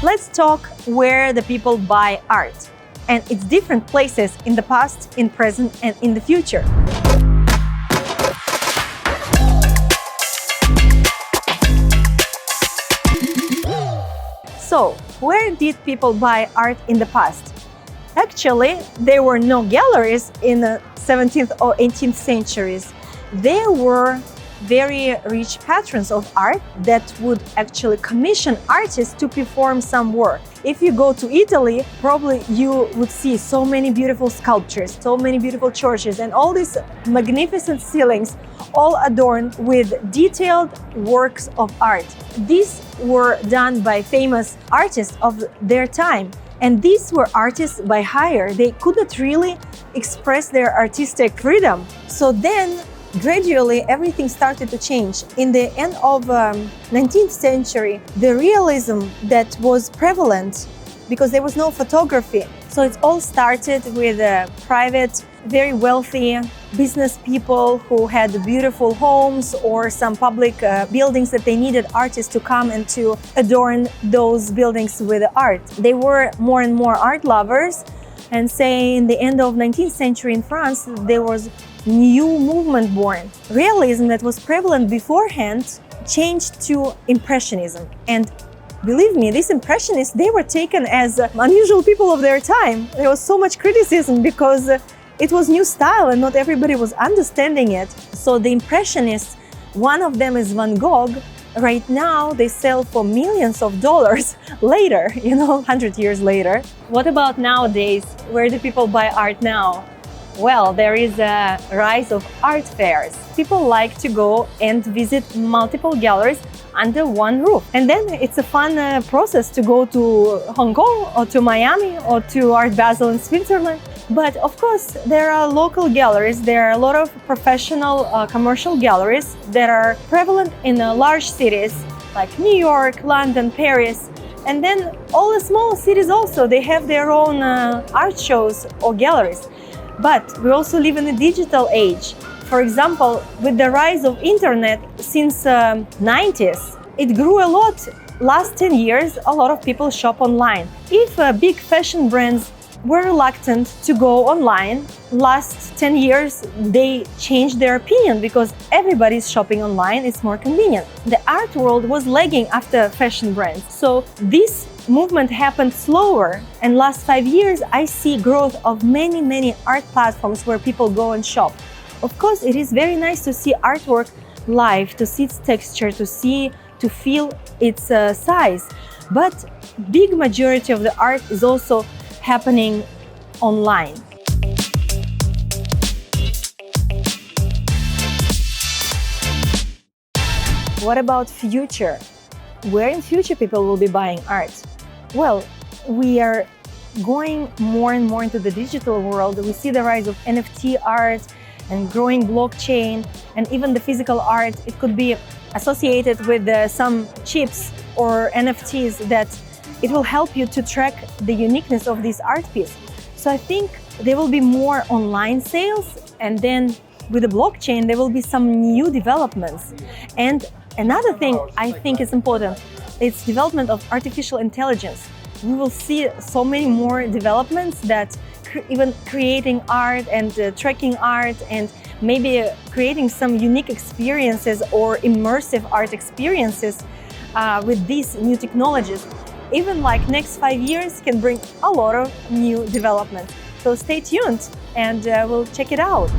Let's talk where the people buy art and its different places in the past, in present, and in the future. So, where did people buy art in the past? Actually, there were no galleries in the 17th or 18th centuries. There were very rich patrons of art that would actually commission artists to perform some work. If you go to Italy, probably you would see so many beautiful sculptures, so many beautiful churches, and all these magnificent ceilings, all adorned with detailed works of art. These were done by famous artists of their time. And these were artists by hire. They could not really express their artistic freedom. So then, gradually, everything started to change. In the end of 19th century, the realism that was prevalent, because there was no photography. So it all started with private, very wealthy business people who had beautiful homes or some public buildings that they needed artists to come and to adorn those buildings with art. They were more and more art lovers. And say in the end of 19th century in France, there was new movement born. Realism that was prevalent beforehand changed to Impressionism. And believe me, these Impressionists, they were taken as unusual people of their time. There was so much criticism because it was new style and not everybody was understanding it. So the Impressionists, one of them is Van Gogh. Right now, they sell for millions of dollars later, 100 years later. What about nowadays? Where do people buy art now? Well, there is a rise of art fairs. People like to go and visit multiple galleries under one roof. And then it's a fun process to go to Hong Kong or to Miami or to Art Basel in Switzerland. But of course, there are local galleries. There are a lot of professional commercial galleries that are prevalent in large cities like New York, London, Paris. And then all the small cities also, they have their own art shows or galleries. But we also live in a digital age. For example, with the rise of internet since 90s, it grew a lot. Last 10 years, a lot of people shop online. If big fashion brands were reluctant to go online, last 10 years, they changed their opinion because everybody's shopping online, it's more convenient. The art world was lagging after fashion brands. So this movement happened slower, and last 5 years I see growth of many art platforms where people go and shop. Of course, it is very nice to see artwork live, to see its texture, to feel its size, but big majority of the art is also happening online. What about future? Where in future people will be buying art? Well, we are going more and more into the digital world. We see the rise of NFT art and growing blockchain, and even the physical art. It could be associated with some chips or NFTs that it will help you to track the uniqueness of this art piece. So I think there will be more online sales, and then with the blockchain, there will be some new developments. And another thing I think is important, it's development of artificial intelligence. We will see so many more developments that even creating art and tracking art and maybe creating some unique experiences or immersive art experiences with these new technologies. Even like next 5 years can bring a lot of new developments. So stay tuned and we'll check it out.